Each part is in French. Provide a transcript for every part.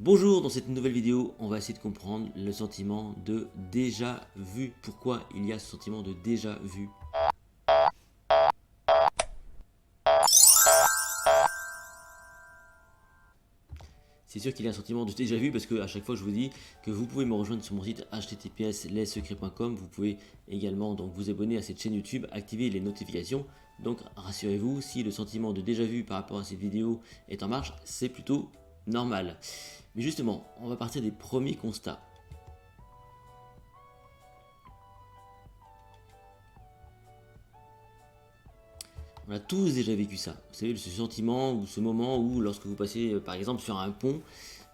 Bonjour, dans cette nouvelle vidéo, on va essayer de comprendre le sentiment de déjà vu. Pourquoi il y a ce sentiment de déjà vu? C'est sûr qu'il y a un sentiment de déjà vu parce que à chaque fois je vous dis que vous pouvez me rejoindre sur mon site https://lessecrets.com. Vous pouvez également donc vous abonner à cette chaîne YouTube, activer les notifications. Donc rassurez-vous, si le sentiment de déjà vu par rapport à cette vidéo est en marche, c'est plutôt normal. Mais justement, on va partir des premiers constats. On a tous déjà vécu ça. Vous savez, ce sentiment ou ce moment où lorsque vous passez par exemple sur un pont,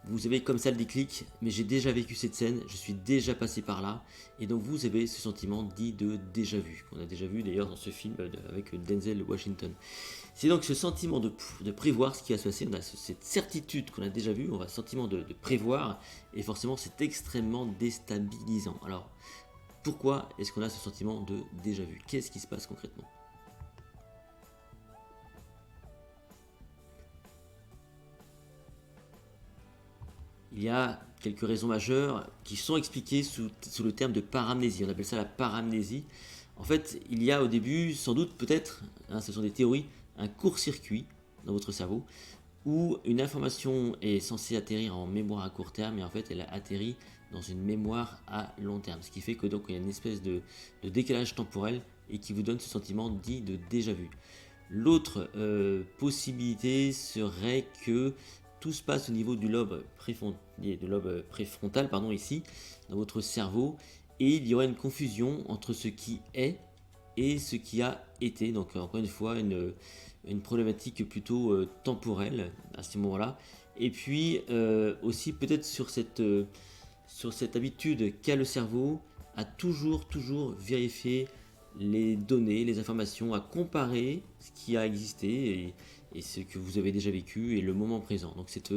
vous avez comme ça le déclic, mais j'ai déjà vécu cette scène, je suis déjà passé par là, et donc vous avez ce sentiment dit de déjà vu, qu'on a déjà vu d'ailleurs dans ce film avec Denzel Washington. C'est donc ce sentiment de prévoir ce qui va se passer, on a cette certitude qu'on a déjà vu, on a ce sentiment de prévoir, et forcément c'est extrêmement déstabilisant. Alors, pourquoi est-ce qu'on a ce sentiment de déjà vu? Qu'est-ce qui se passe concrètement? Il y a quelques raisons majeures qui sont expliquées sous le terme de paramnésie. On appelle ça la paramnésie. En fait, il y a au début, sans doute, peut-être, ce sont des théories, un court-circuit dans votre cerveau où une information est censée atterrir en mémoire à court terme et en fait elle atterrit dans une mémoire à long terme. Ce qui fait que donc il y a une espèce de décalage temporel et qui vous donne ce sentiment dit de déjà vu. L'autre possibilité serait que tout se passe au niveau du lobe préfrontal, ici, dans votre cerveau, et il y aurait une confusion entre ce qui est et ce qui a été. Donc encore une fois, une problématique plutôt temporelle à ce moment-là. Et puis aussi peut-être sur cette habitude qu'a le cerveau à toujours vérifier les données, les informations, à comparer ce qui a existé et ce que vous avez déjà vécu et le moment présent. Donc cette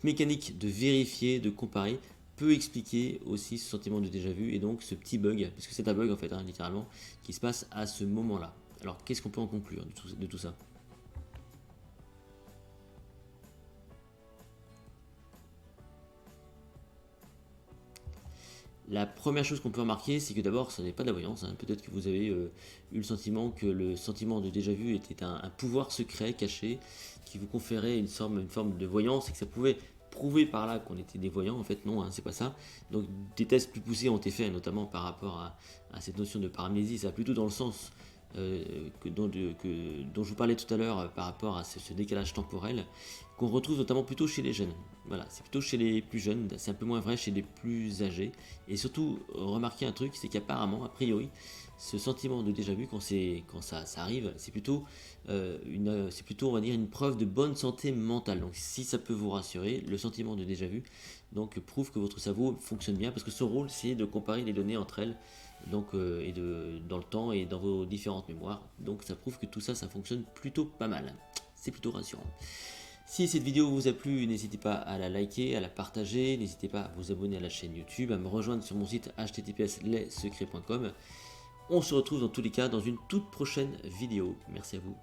mécanique de vérifier, de comparer peut expliquer aussi ce sentiment de déjà vu et donc ce petit bug, parce que c'est un bug en fait, littéralement, qui se passe à ce moment-là. Alors qu'est-ce qu'on peut en conclure de tout ça? La première chose qu'on peut remarquer, c'est que d'abord, ce n'est pas de la voyance. Peut-être que vous avez eu le sentiment que le sentiment de déjà vu était un pouvoir secret caché qui vous conférait une forme de voyance et que ça pouvait prouver par là qu'on était des voyants. En fait, non, c'est pas ça. Donc, des tests plus poussés ont été faits, notamment par rapport à cette notion de paramnésie. Ça va plutôt dans le sens dont je vous parlais tout à l'heure par rapport à ce décalage temporel qu'on retrouve notamment plutôt chez les jeunes. Voilà, c'est plutôt chez les plus jeunes, c'est un peu moins vrai chez les plus âgés. Et surtout, remarquez un truc, c'est qu'apparemment, a priori, ce sentiment de déjà vu, quand ça arrive, c'est plutôt, on va dire, une preuve de bonne santé mentale. Donc si ça peut vous rassurer, le sentiment de déjà vu donc, prouve que votre cerveau fonctionne bien, parce que son rôle, c'est de comparer les données entre elles, donc, dans le temps et dans vos différentes mémoires. Donc ça prouve que tout ça, ça fonctionne plutôt pas mal. C'est plutôt rassurant. Si cette vidéo vous a plu, n'hésitez pas à la liker, à la partager, n'hésitez pas à vous abonner à la chaîne YouTube, à me rejoindre sur mon site https://lessecrets.com. On se retrouve dans tous les cas dans une toute prochaine vidéo. Merci à vous.